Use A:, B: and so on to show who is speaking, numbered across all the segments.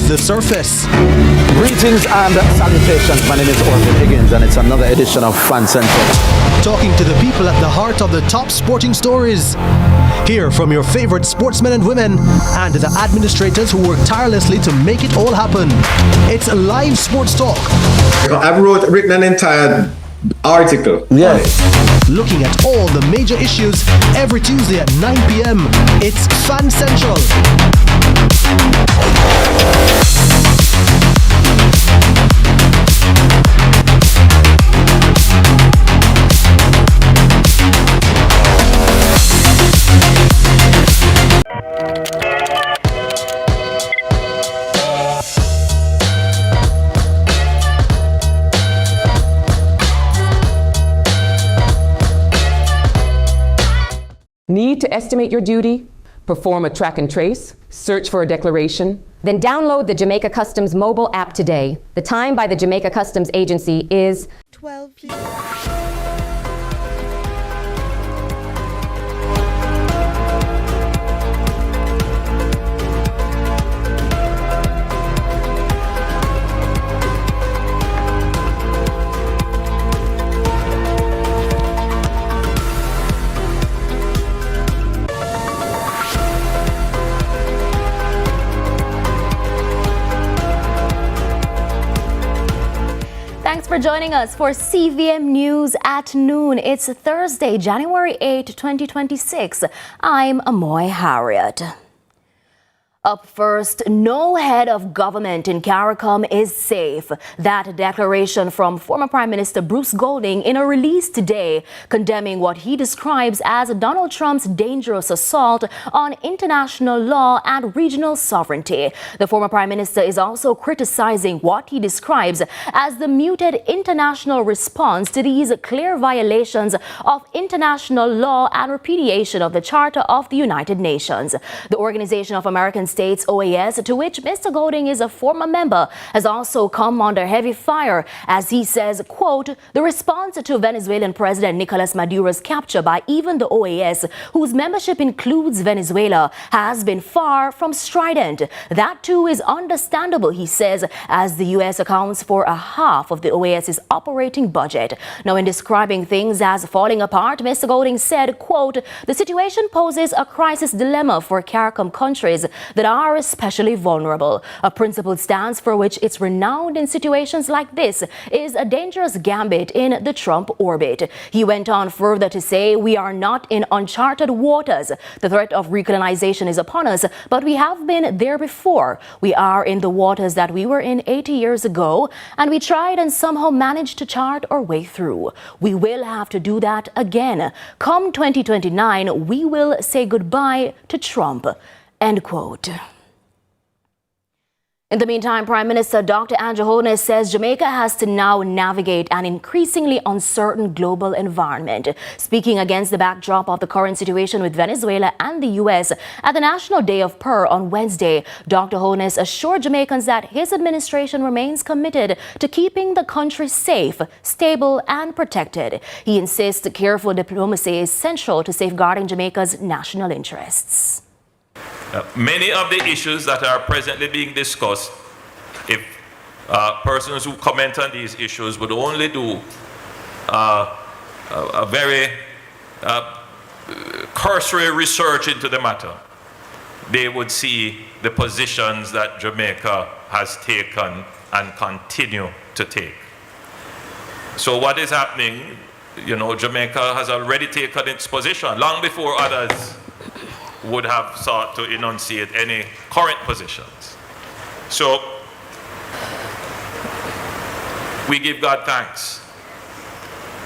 A: beneath the surface.
B: Greetings and salutations. My name is Orville Higgins and it's another edition of Fan Central.
A: Talking to the people at the heart of the top sporting stories. Hear from your favorite sportsmen and women and the administrators who work tirelessly to make it all happen. It's live sports talk.
C: I've written an entire article.
B: Yes.
A: Looking at all the major issues every Tuesday at 9 p.m. It's Fan Central.
D: Need to estimate your duty? Perform a track and trace? Search for a declaration?
E: Then download the Jamaica Customs mobile app today. The time by the Jamaica Customs Agency is
F: 12 p.m. Thanks for joining us for CVM News at noon. It's Thursday, January 8, 2026. I'm Amoy Harriet. Up first, no head of government in CARICOM is safe. That declaration from former Prime Minister Bruce Golding in a release today, condemning what he describes as Donald Trump's dangerous assault on international law and regional sovereignty. The former Prime Minister is also criticizing what he describes as the muted international response to these clear violations of international law and repudiation of the Charter of the United Nations. The Organization of American States, OAS, to which Mr. Golding is a former member, has also come under heavy fire as he says, quote, the response to Venezuelan President Nicolas Maduro's capture by even the OAS, whose membership includes Venezuela, has been far from strident. That too is understandable, he says, as the U.S. accounts for a half of the OAS's operating budget. Now, in describing things as falling apart, Mr. Golding said, quote, the situation poses a crisis dilemma for CARICOM countries that are especially vulnerable. A principled stance for which it's renowned in situations like this is a dangerous gambit in the Trump orbit. He went on further to say, we are not in uncharted waters. The threat of recolonization is upon us, but we have been there before. We are in the waters that we were in 80 years ago, and we tried and somehow managed to chart our way through. We will have to do that again. Come 2029, we will say goodbye to Trump. End quote. In the meantime, Prime Minister Dr. Andrew Holness says Jamaica has to now navigate an increasingly uncertain global environment. Speaking against the backdrop of the current situation with Venezuela and the U.S. at the National Day of Prayer on Wednesday, Dr. Holness assured Jamaicans that his administration remains committed to keeping the country safe, stable, and protected. He insists careful diplomacy is central to safeguarding Jamaica's national interests.
G: Many of the issues that are presently being discussed, if persons who comment on these issues would only do a very cursory research into the matter, they would see the positions that Jamaica has taken and continue to take. So what is happening, Jamaica has already taken its position long before others would have sought to enunciate any current positions. So we give God thanks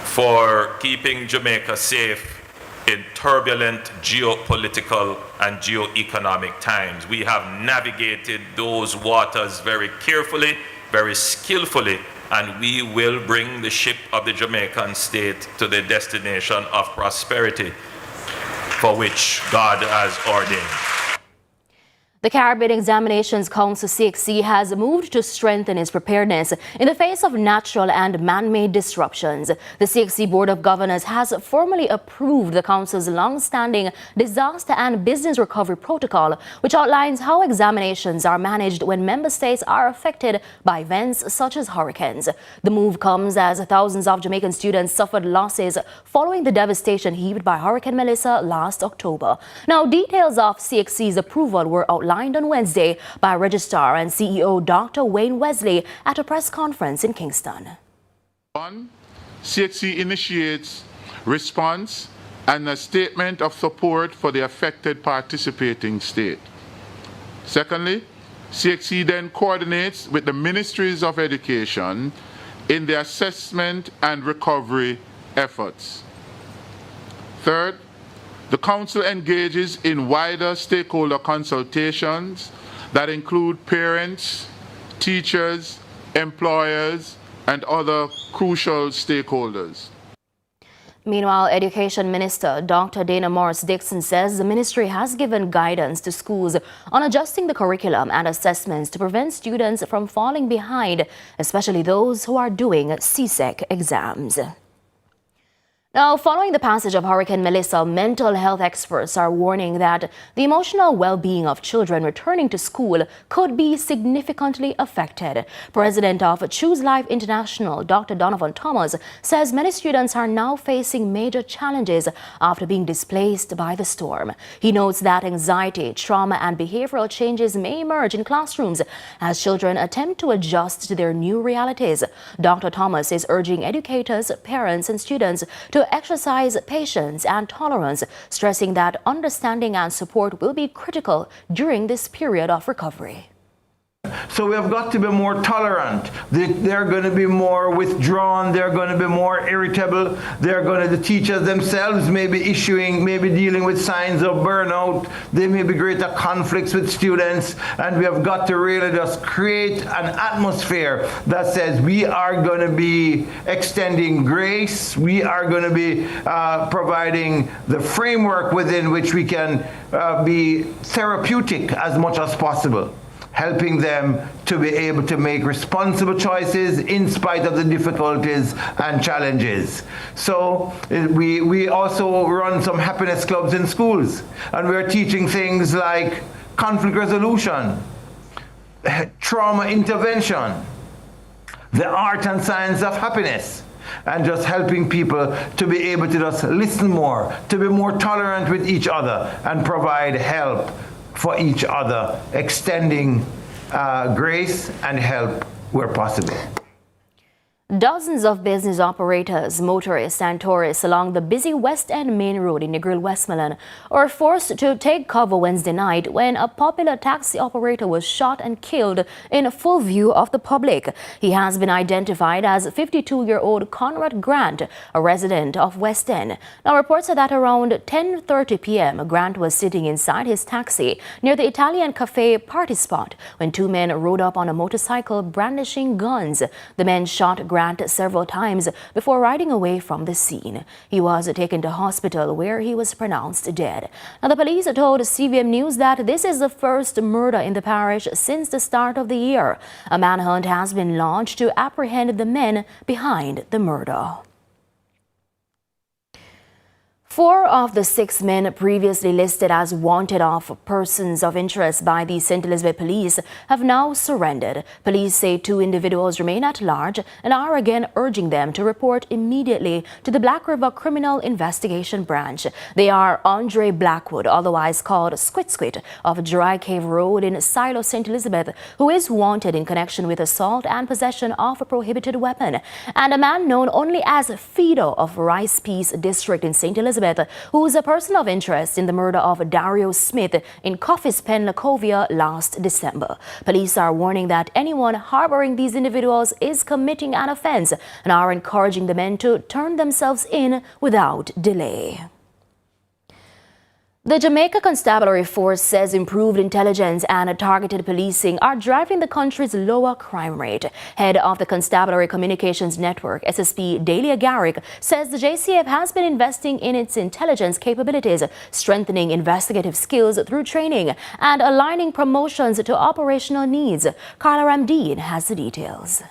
G: for keeping Jamaica safe in turbulent geopolitical and geoeconomic times. We have navigated those waters very carefully, very skillfully, and we will bring the ship of the Jamaican state to the destination of prosperity for which God has ordained.
F: The Caribbean Examinations Council CXC has moved to strengthen its preparedness in the face of natural and man-made disruptions. The CXC Board of Governors has formally approved the Council's long-standing disaster and business recovery protocol, which outlines how examinations are managed when member states are affected by events such as hurricanes. The move comes as thousands of Jamaican students suffered losses following the devastation heaped by Hurricane Melissa last October. Now, details of CXC's approval were outlined on Wednesday by Registrar and CEO Dr. Wayne Wesley at a press conference in Kingston.
H: 1. CXC initiates response and a statement of support for the affected participating state. Secondly, CXC then coordinates with the Ministries of Education in the assessment and recovery efforts. Third, the Council engages in wider stakeholder consultations that include parents, teachers, employers, and other crucial stakeholders.
F: Meanwhile, Education Minister Dr. Dana Morris-Dixon says the ministry has given guidance to schools on adjusting the curriculum and assessments to prevent students from falling behind, especially those who are doing CSEC exams. Now, following the passage of Hurricane Melissa, mental health experts are warning that the emotional well-being of children returning to school could be significantly affected. President of Choose Life International, Dr. Donovan Thomas, says many students are now facing major challenges after being displaced by the storm. He notes that anxiety, trauma, and behavioral changes may emerge in classrooms as children attempt to adjust to their new realities. Dr. Thomas is urging educators, parents, and students to exercise patience and tolerance, stressing that understanding and support will be critical during this period of recovery.
I: So we have got to be more tolerant. They're going to be more withdrawn. They're going to be more irritable. The teachers themselves may be dealing with signs of burnout. There may be greater conflicts with students. And we have got to really just create an atmosphere that says we are going to be extending grace. We are going to be providing the framework within which we can be therapeutic as much as possible, helping them to be able to make responsible choices in spite of the difficulties and challenges. So we also run some happiness clubs in schools, and we're teaching things like conflict resolution, trauma intervention, the art and science of happiness, and just helping people to be able to just listen more, to be more tolerant with each other and provide help for each other, extending grace and help where possible.
F: Dozens of business operators, motorists and tourists along the busy West End Main Road in Negril, Westmoreland are forced to take cover Wednesday night when a popular taxi operator was shot and killed in full view of the public. He has been identified as 52-year-old Conrad Grant, a resident of West End. Now, reports are that around 10:30 p.m., Grant was sitting inside his taxi near the Italian cafe party spot when two men rode up on a motorcycle brandishing guns. The men shot Grant several times before riding away from the scene. He was taken to hospital where he was pronounced dead. Now, the police told CVM News that this is the first murder in the parish since the start of the year. A manhunt has been launched to apprehend the men behind the murder. 4 of the 6 men previously listed as wanted of persons of interest by the St. Elizabeth Police have now surrendered. Police say 2 individuals remain at large and are again urging them to report immediately to the Black River Criminal Investigation Branch. They are Andre Blackwood, otherwise called Squit Squit, of Dry Cave Road in Silo, St. Elizabeth, who is wanted in connection with assault and possession of a prohibited weapon, and a man known only as Fido of Rice Peace District in St. Elizabeth, who is a person of interest in the murder of Dario Smith in Coffee's Pen, Lacovia last December. Police are warning that anyone harboring these individuals is committing an offense and are encouraging the men to turn themselves in without delay. The Jamaica Constabulary Force says improved intelligence and targeted policing are driving the country's lower crime rate. Head of the Constabulary Communications Network, SSP Delia Garrick, says the JCF has been investing in its intelligence capabilities, strengthening investigative skills through training and aligning promotions to operational needs. Carla Ramdeen has the details.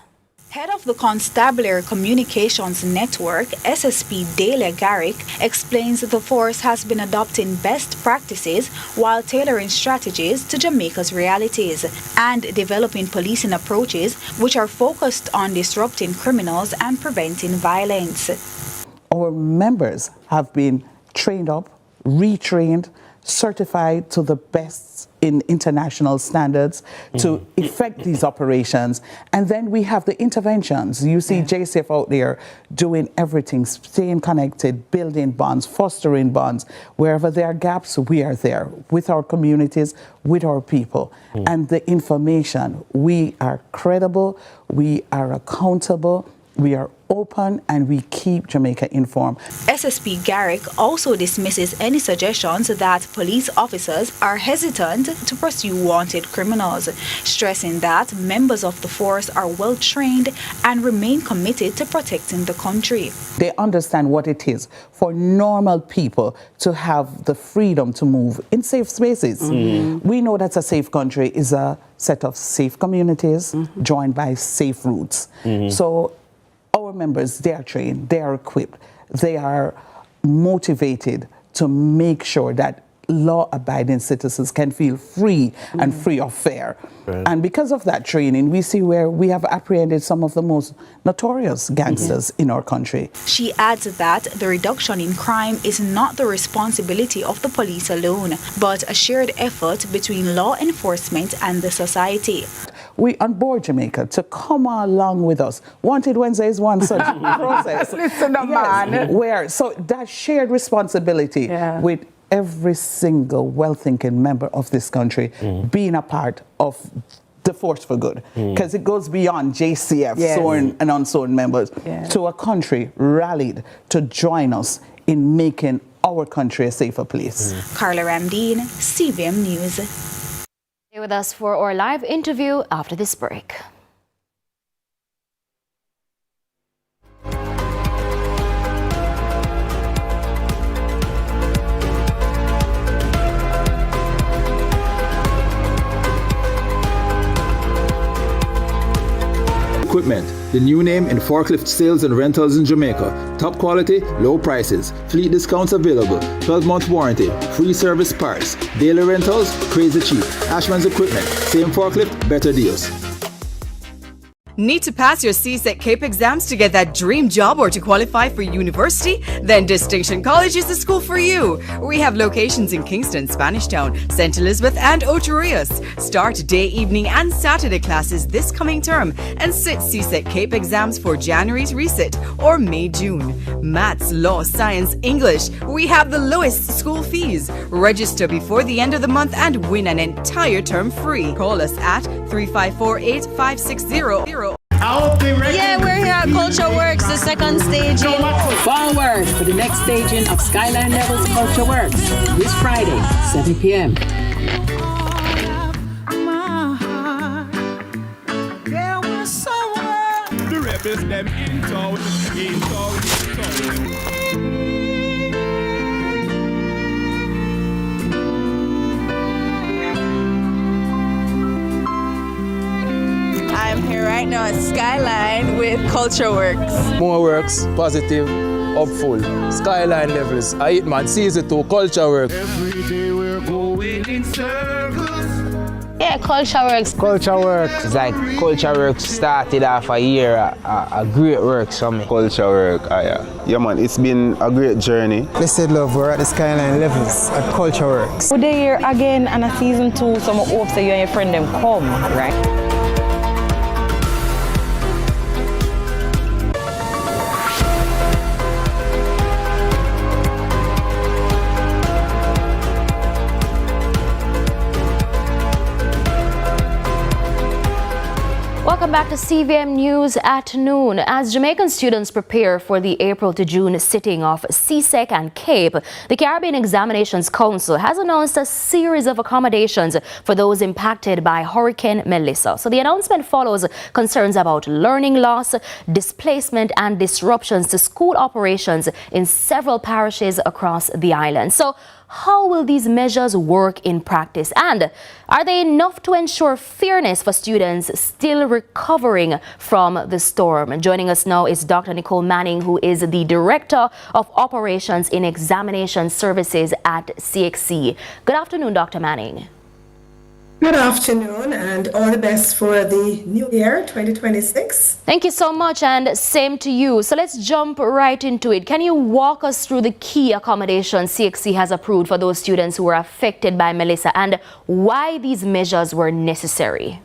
J: Head of the Constabulary Communications Network, SSP Delia Garrick, explains the force has been adopting best practices while tailoring strategies to Jamaica's realities and developing policing approaches which are focused on disrupting criminals and preventing violence.
K: Our members have been trained up, retrained, certified to the best in international standards to effect these operations. And then we have the interventions. You see JCF out there doing everything, staying connected, building bonds, fostering bonds. Wherever there are gaps, we are there with our communities, with our people. And the information, we are credible, we are accountable, we are open, and we keep Jamaica informed.
J: SSP Garrick also dismisses any suggestions that police officers are hesitant to pursue wanted criminals, stressing that members of the force are well trained and remain committed to protecting the country.
K: They understand what it is for normal people to have the freedom to move in safe spaces. We know that a safe country is a set of safe communities joined by safe routes. So our members, they are trained, they are equipped, they are motivated to make sure that law-abiding citizens can feel free and free of fear. And because of that training, we see where we have apprehended some of the most notorious gangsters in our country.
J: She adds that the reduction in crime is not the responsibility of the police alone, but a shared effort between law enforcement and the society.
K: We on board Jamaica to come along with us. Wanted Wednesday is one such process.
L: Listen, man.
K: Where, so that shared responsibility with every single well-thinking member of this country being a part of the force for good, because it goes beyond JCF, sworn and unsworn members, to a country rallied to join us in making our country a safer place.
J: Carla Ramdeen, CVM News.
F: Stay with us for our live interview after this break.
B: Equipment, the new name in forklift sales and rentals in Jamaica. Top quality, low prices, fleet discounts available, 12-month warranty, free service parts, daily rentals, crazy cheap. Ashman's Equipment, same forklift, better deals.
M: Need to pass your CSEC CAPE exams to get that dream job or to qualify for university? Then Distinction College is the school for you. We have locations in Kingston, Spanish Town, St. Elizabeth and Ocho Rios. Start day, evening and Saturday classes this coming term and sit CSEC CAPE exams for January's resit or May-June. Maths, law, science, English. We have the lowest school fees. Register before the end of the month and win an entire term free. Call us at 354-8560.
N: Yeah, we're here at Culture Works, the second staging.
O: Forward for the next staging of Skyline Levels Culture Works this Friday, 7 p.m.
P: The rebels them in town, in town, in town.
N: I'm here right now at Skyline with Culture Works.
Q: More works, positive, hopeful. Skyline Levels, I hit man, season 2, Culture Works.
P: Every day we're going in circles.
N: Yeah, Culture Works.
R: Culture Works is like Culture Works started off a year, a great work for me.
S: Culture Work, yeah man, it's been a great journey.
T: Blessed love, we're at the Skyline Levels at Culture Works.
N: We're here again on a season 2, so I hope that you and your friend them come, right?
F: Welcome back to CVM News at noon. As Jamaican students prepare for the April to June sitting of CSEC and CAPE, the Caribbean Examinations Council has announced a series of accommodations for those impacted by Hurricane Melissa. So the announcement follows concerns about learning loss, displacement and disruptions to school operations in several parishes across the island. So how will these measures work in practice? And are they enough to ensure fairness for students still recovering from the storm? Joining us now is Dr. Nicole Manning, who is the Director of Operations in Examination Services at CXC. Good afternoon, Dr. Manning.
L: Good afternoon and all the best for the new year 2026.
F: Thank you so much, and same to you. So let's jump right into it. Can you walk us through the key accommodations CXC has approved for those students who were affected by Melissa and why these measures were necessary?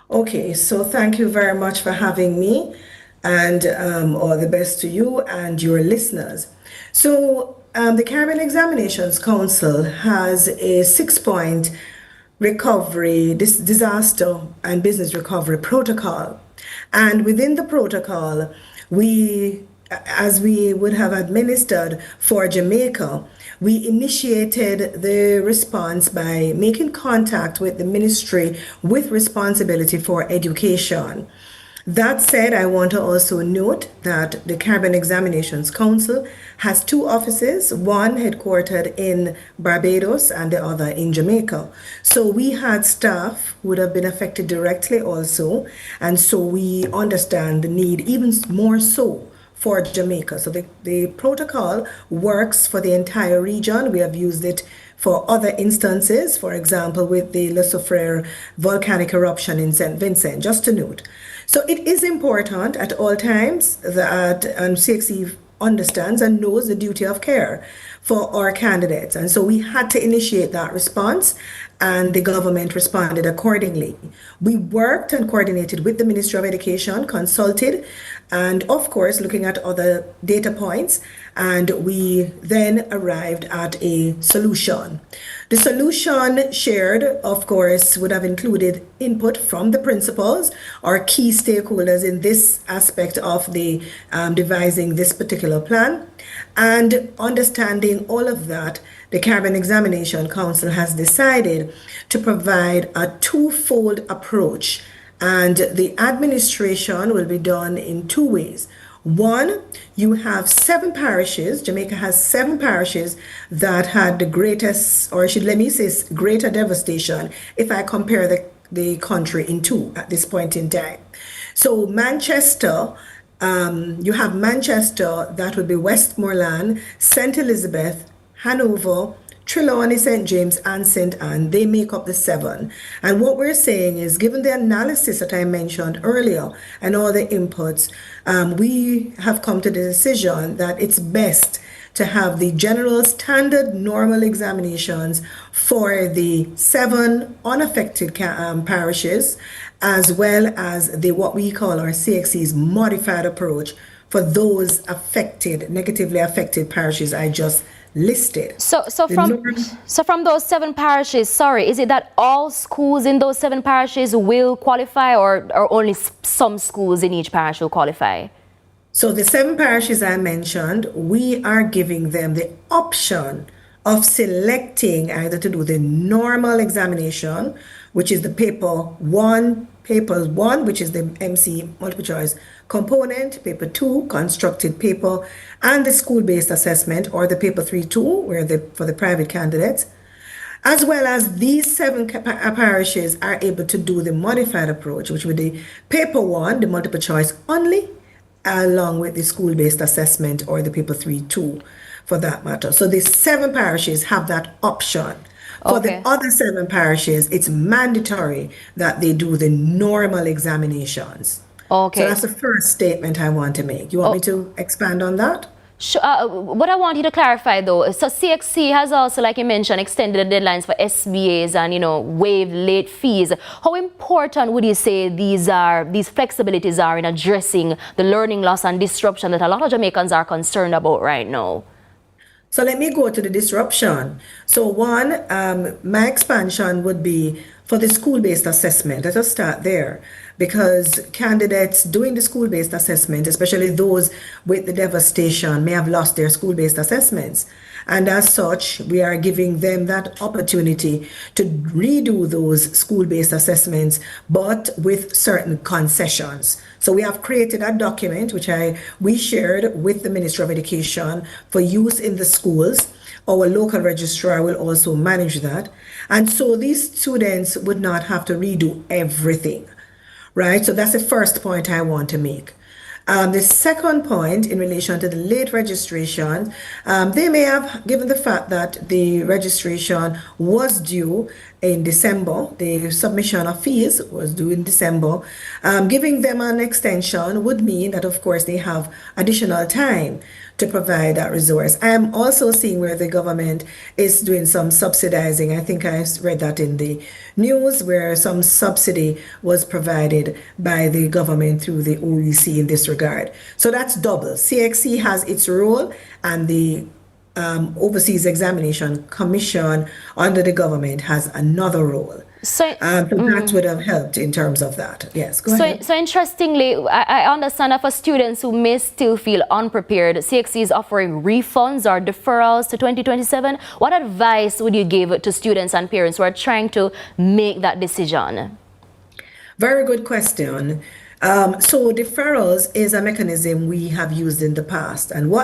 L: Okay, so thank you very much for having me, and all the best to you and your listeners. So the Caribbean Examinations Council has a 6-point recovery, disaster and business recovery protocol. And within the protocol, as we would have administered for Jamaica, we initiated the response by making contact with the ministry with responsibility for education. That said, I want to also note that the Caribbean Examinations Council has 2 offices, one headquartered in Barbados and the other in Jamaica. So we had staff who would have been affected directly also, and so we understand the need even more so for Jamaica. So the protocol works for the entire region. We have used it for other instances, for example, with the Le Soufriere volcanic eruption in St. Vincent, just to note. So it is important at all times that CXC understands and knows the duty of care for our candidates. And so we had to initiate that response, and the government responded accordingly. We worked and coordinated with the Ministry of Education, consulted, and of course, looking at other data points, and we then arrived at a solution. The solution shared, of course, would have included input from the principals or key stakeholders in this aspect of the devising this particular plan. And understanding all of that, the Caribbean Examination Council has decided to provide a 2-fold approach, and the administration will be done in 2 ways. One, you have 7 parishes. Jamaica has 7 parishes that had the greatest, or let me say greater devastation if I compare the country in 2 at this point in time. So Manchester, you have Manchester, that would be Westmoreland, St. Elizabeth, Hanover, Trelawney, St. James, and St. Anne. They make up the 7. And what we're saying is, given the analysis that I mentioned earlier and all the inputs, we have come to the decision that it's best to have the general standard normal examinations for the 7 unaffected parishes, as well as what we call our CXC's modified approach for those affected, negatively affected parishes I just listed.
F: So from those 7 parishes, is it that all schools in those 7 parishes will qualify, or only some schools in each parish will qualify?
L: So the 7 parishes I mentioned, we are giving them the option of selecting either to do the normal examination, which is the paper 1, which is the MC multiple choice component, paper 2, constructed paper, and the school-based assessment, or the paper 3-2, for the private candidates, as well as these 7 parishes are able to do the modified approach, which would be the paper 1, the multiple choice only, along with the school-based assessment, or the paper 3-2 for that matter. So the 7 parishes have that option. For the other 7 parishes, it's mandatory that they do the normal examinations.
F: Okay.
L: So that's the first statement I want to make. You want me to expand on that?
F: Sure. What I want you to clarify though, so CXC has also, like you mentioned, extended the deadlines for SBAs and, waived late fees. How important would you say these flexibilities are in addressing the learning loss and disruption that a lot of Jamaicans are concerned about right now?
L: So let me go to the disruption. So one, my expansion would be for the school-based assessment. Let us start there, because candidates doing the school-based assessment, especially those with the devastation, may have lost their school-based assessments. And as such, we are giving them that opportunity to redo those school-based assessments, but with certain concessions. So we have created a document, which we shared with the Ministry of Education for use in the schools. Our local registrar will also manage that. And so these students would not have to redo everything, right? So that's the first point I want to make. The second point in relation to the late registration, they may have, given the fact that the registration was due in December, the submission of fees was due in December, giving them an extension would mean that, of course, they have additional time to provide that resource. I'm also seeing where the government is doing some subsidizing. I think I read that in the news, where some subsidy was provided by the government through the OEC in this regard. So that's double. CXC has its role, and the Overseas Examination Commission under the government has another role. So that would have helped in terms of that. Yes, go ahead.
F: So interestingly, I understand that for students who may still feel unprepared, CXC is offering refunds or deferrals to 2027. What advice would you give to students and parents who are trying to make that decision?
L: Very good question. So deferrals is a mechanism we have used in the past. And what